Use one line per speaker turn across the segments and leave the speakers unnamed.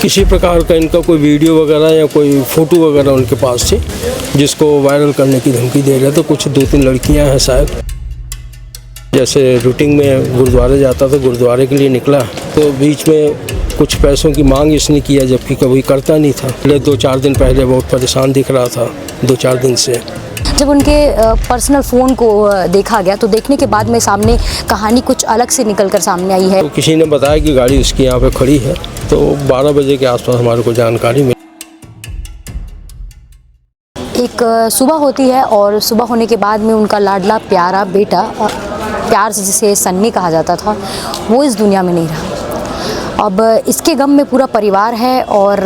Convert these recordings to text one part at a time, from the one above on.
किसी प्रकार का इनका कोई वीडियो वगैरह या कोई फ़ोटो वगैरह उनके पास थी जिसको वायरल करने की धमकी दे रहे थे। कुछ 2-3 लड़कियां हैं शायद, जैसे रूटीन में गुरुद्वारे जाता था, गुरुद्वारे के लिए निकला तो बीच में कुछ पैसों की मांग इसने किया, जबकि कभी करता नहीं था। पहले 2-4 दिन पहले बहुत परेशान दिख रहा था, 2-4 दिन से।
जब उनके पर्सनल फ़ोन को देखा गया तो देखने के बाद में सामने कहानी कुछ अलग से निकल कर सामने आई है।
तो किसी ने बताया कि गाड़ी उसकी यहाँ पे खड़ी है, तो 12 बजे के आसपास हमारे को जानकारी मिली।
एक सुबह होती है और सुबह होने के बाद में उनका लाडला प्यारा बेटा, प्यार से जिसे सन्नी कहा जाता था, वो इस दुनिया में नहीं रहा। अब इसके गम में पूरा परिवार है और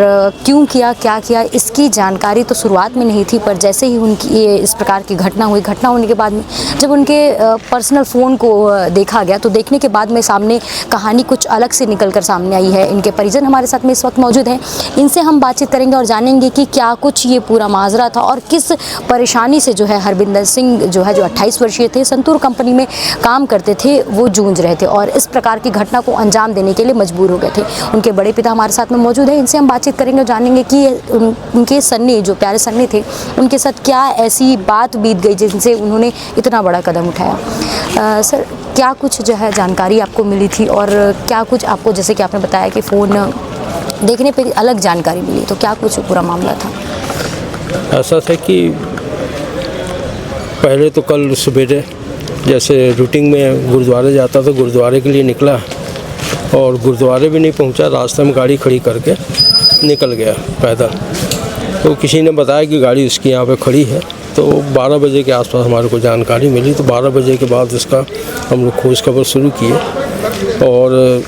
क्यों किया, क्या किया, इसकी जानकारी तो शुरुआत में नहीं थी, पर जैसे ही उनकी ये इस प्रकार की घटना हुई, घटना होने के बाद में जब उनके पर्सनल फ़ोन को देखा गया तो देखने के बाद में सामने कहानी कुछ अलग से निकल कर सामने आई है। इनके परिजन हमारे साथ में इस वक्त मौजूद हैं, इनसे हम बातचीत करेंगे और जानेंगे कि क्या कुछ ये पूरा माजरा था और किस परेशानी से जो है हरबिंदर सिंह जो है, जो 28 वर्षीय थे, संतूर कंपनी में काम करते थे, वो जूझ रहे थे और इस प्रकार की घटना को अंजाम देने के लिए मजबूर हो गए थे। उनके बड़े पिता हमारे साथ में मौजूद है, इनसे हम बातचीत करेंगे और जानेंगे कि उनके सन्नी, जो प्यारे सन्नी थे, उनके साथ क्या ऐसी बात बीत गई जिनसे उन्होंने इतना बड़ा कदम उठाया। सर, क्या कुछ जो है जानकारी आपको मिली थी और क्या कुछ आपको, जैसे कि आपने बताया कि फ़ोन देखने पे अलग जानकारी मिली, तो क्या कुछ पूरा मामला था?
ऐसा था कि पहले तो कल सवेरे जैसे रूटीन में गुरुद्वारे जाता था, गुरुद्वारे के लिए निकला और गुरुद्वारे भी नहीं पहुंचा, रास्ते में गाड़ी खड़ी करके निकल गया पैदल। तो किसी ने बताया कि गाड़ी उसकी यहाँ पे खड़ी है, तो 12 बजे के आसपास हमारे को जानकारी मिली। तो 12 बजे के बाद उसका हम लोग खोज खबर शुरू किए और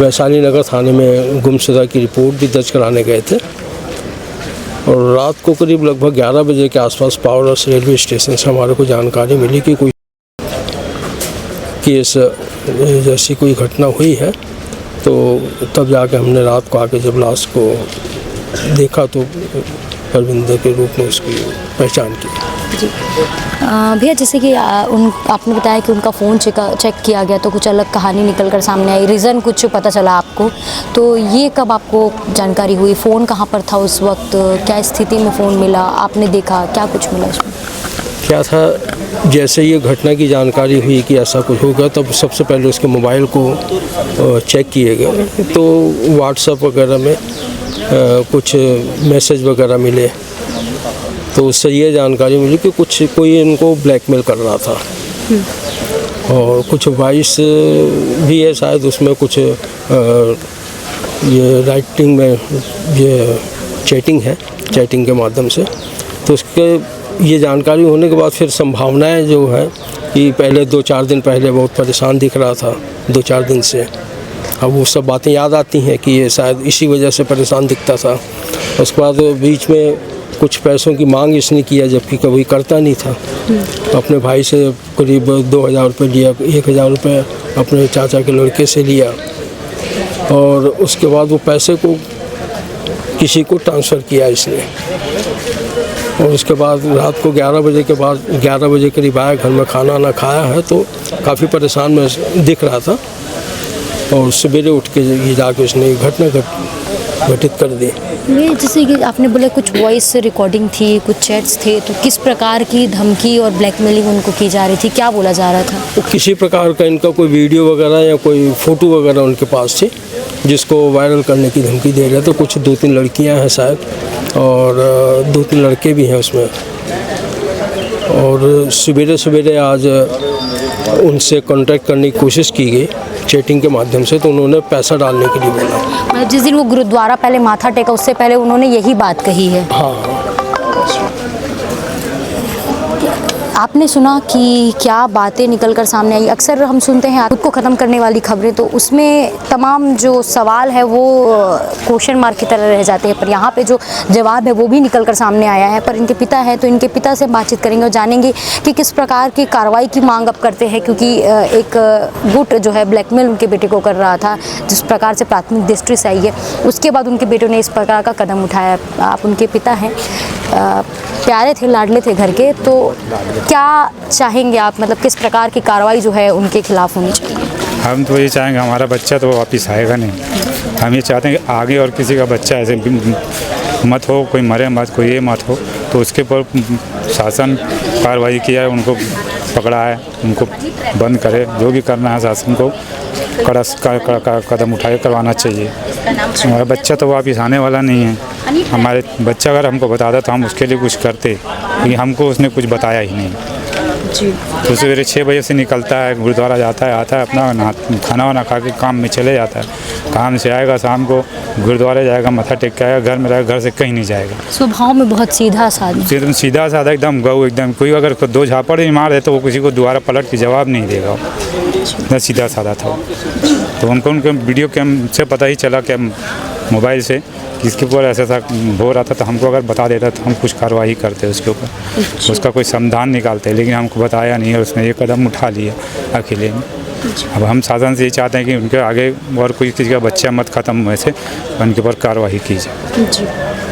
वैशाली नगर थाने में गुमशुदा की रिपोर्ट भी दर्ज कराने गए थे। और रात को करीब लगभग 11 बजे के आसपास पावर हाउस रेलवे स्टेशन से हमारे को जानकारी मिली कि कोई केस जैसी कोई घटना हुई है। तो तब जाके हमने रात को आके जब लाश को देखा तो हरविंदर के रूप में उसकी पहचान की।
जी भैया, जैसे कि आपने बताया कि उनका फ़ोन चेक किया गया तो कुछ अलग कहानी निकल कर सामने आई, रीज़न कुछ पता चला आपको, तो ये कब आपको जानकारी हुई? फ़ोन कहाँ पर था उस वक्त, क्या स्थिति में फ़ोन मिला, आपने देखा, क्या कुछ मिला उसमें?
क्या था, जैसे ये घटना की जानकारी हुई कि ऐसा कुछ होगा, तब सबसे पहले उसके मोबाइल को चेक किए गए तो व्हाट्सएप वगैरह में कुछ मैसेज वगैरह मिले। तो उससे ये जानकारी मिली कि कोई इनको ब्लैकमेल कर रहा था और कुछ वॉइस भी है शायद, उसमें कुछ ये राइटिंग में ये चैटिंग है, चैटिंग के माध्यम से। तो उसके ये जानकारी होने के बाद फिर संभावनाएं जो है कि पहले 2-4 दिन पहले बहुत परेशान दिख रहा था, 2-4 दिन से। अब वो सब बातें याद आती हैं कि ये शायद इसी वजह से परेशान दिखता था। उसके बाद बीच में कुछ पैसों की मांग इसने किया, जबकि कभी करता नहीं था। अपने भाई से करीब 2000 रुपये लिया, 1000 रुपये अपने चाचा के लड़के से लिया और उसके बाद वो पैसे को किसी को ट्रांसफ़र किया इसने। और उसके बाद रात को 11 बजे के बाद 11 बजे करीब आया, घर में खाना ना खाया है तो काफ़ी परेशान में दिख रहा था। और सवेरे उठ के ये जाके उसने घटना घटित कर दी।
ये जैसे कि आपने बोला कुछ वॉइस रिकॉर्डिंग थी, कुछ चैट्स थे, तो किस प्रकार की धमकी और ब्लैकमेलिंग उनको की जा रही थी, क्या बोला जा रहा था?
तो किसी प्रकार का इनका कोई वीडियो वगैरह या कोई फ़ोटो वगैरह उनके पास थी जिसको वायरल करने की धमकी दे रहे थे। कुछ 2-3 लड़कियां हैं शायद और 2-3 लड़के भी हैं उसमें। और सवेरे आज उनसे कांटेक्ट करने की कोशिश की गई चैटिंग के माध्यम से, तो उन्होंने पैसा डालने के लिए बोला।
मतलब जिस दिन वो गुरुद्वारा पहले माथा टेका उससे पहले उन्होंने यही बात कही है?
हाँ।
आपने सुना कि क्या बातें निकल कर सामने आई? अक्सर हम सुनते हैं खुद को ख़त्म करने वाली खबरें, तो उसमें तमाम जो सवाल है वो क्वेश्चन मार्क की तरह रह जाते हैं, पर यहाँ पे जो जवाब है वो भी निकल कर सामने आया है। पर इनके पिता हैं तो इनके पिता से बातचीत करेंगे और जानेंगे कि किस प्रकार की कार्रवाई की मांग अब करते हैं, क्योंकि एक गुट जो है ब्लैकमेल उनके बेटे को कर रहा था, जिस प्रकार से प्राथमिक दृष्टि से आई है, उसके बाद उनके बेटों ने इस प्रकार का कदम उठाया। आप उनके पिता हैं, प्यारे थे, लाडले थे घर के, तो क्या चाहेंगे आप, मतलब किस प्रकार की कार्रवाई जो है उनके खिलाफ होनी चाहिए?
हम तो ये चाहेंगे, हमारा बच्चा तो वापस आएगा नहीं, हम ये चाहते हैं कि आगे और किसी का बच्चा ऐसे मत हो, कोई मरे मत, कोई ये मत हो। तो उसके ऊपर शासन कार्रवाई किया है, उनको पकड़ा है, उनको बंद करे, जो भी करना है शासन को कड़ा कदम उठाए करवाना चाहिए। हमारा बच्चा तो वापिस आने वाला नहीं है। हमारे बच्चा अगर हमको बताता तो हम उसके लिए कुछ करते, लेकिन हमको उसने कुछ बताया ही नहीं। तो सवेरे 6 बजे से निकलता है, गुरुद्वारा जाता है, आता है, अपना खाना वाना खा के काम में चले जाता है। काम से आएगा, शाम को गुरुद्वारे जाएगा, मत्था टेक के आएगा, घर में रहेगा, घर से कहीं नहीं जाएगा।
स्वभाव में बहुत सीधा साधा,
सीधा साधा एकदम गऊ एकदम। कोई अगर 2 झापड़ भी मार दे तो वो किसी को दोबारा पलट के जवाब नहीं देगा। इतना सीधा साधा था। तो हमको उनके वीडियो कैम से पता ही चला कि मोबाइल से किसके ऊपर ऐसा हो रहा था, तो हमको अगर बता देता तो हम कुछ कार्रवाई करते उसके ऊपर, उसका कोई समाधान निकालते, लेकिन हमको बताया नहीं और उसने ये कदम उठा लिया अकेले में। अब हम शासन से ये चाहते हैं कि उनके आगे और कोई किसी का बच्चा मत ख़त्म हुए से उनके ऊपर कार्रवाई की जाए।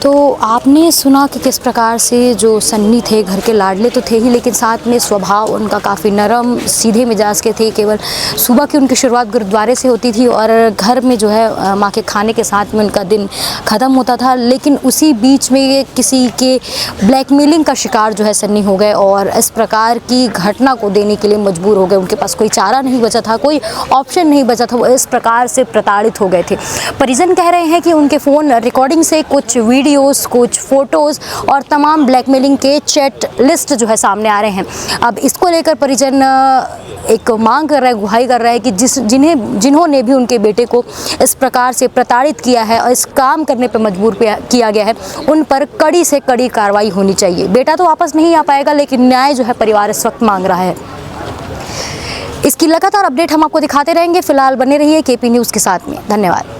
तो आपने सुना कि किस प्रकार से जो सन्नी थे घर के लाडले तो थे ही, लेकिन साथ में स्वभाव उनका काफ़ी नरम सीधे मिजाज के थे। केवल सुबह की उनकी शुरुआत गुरुद्वारे से होती थी और घर में जो है माँ के खाने के साथ में उनका दिन ख़त्म होता था। लेकिन उसी बीच में किसी के ब्लैकमेलिंग का शिकार जो है सन्नी हो गए और इस प्रकार की घटना को देने के लिए मजबूर हो गए। उनके पास कोई चारा नहीं बचा था, कोई ऑप्शन नहीं बचा था, वो इस प्रकार से प्रताड़ित हो गए थे। परिजन कह रहे हैं कि उनके फ़ोन रिकॉर्डिंग से कुछ वीडियोस, कुछ फोटोज़ और तमाम ब्लैकमेलिंग के चैट लिस्ट जो है सामने आ रहे हैं। अब इसको लेकर परिजन एक मांग कर रहा है, गुहाई कर रहा है कि जिन्होंने भी उनके बेटे को इस प्रकार से प्रताड़ित किया है और इस काम करने पर मजबूर किया गया है, उन पर कड़ी से कड़ी कार्रवाई होनी चाहिए। बेटा तो वापस नहीं आ पाएगा, लेकिन न्याय जो है परिवार इस वक्त मांग रहा है। इसकी लगातार अपडेट हम आपको दिखाते रहेंगे। फिलहाल बने रहिए KP न्यूज़ के साथ में। धन्यवाद।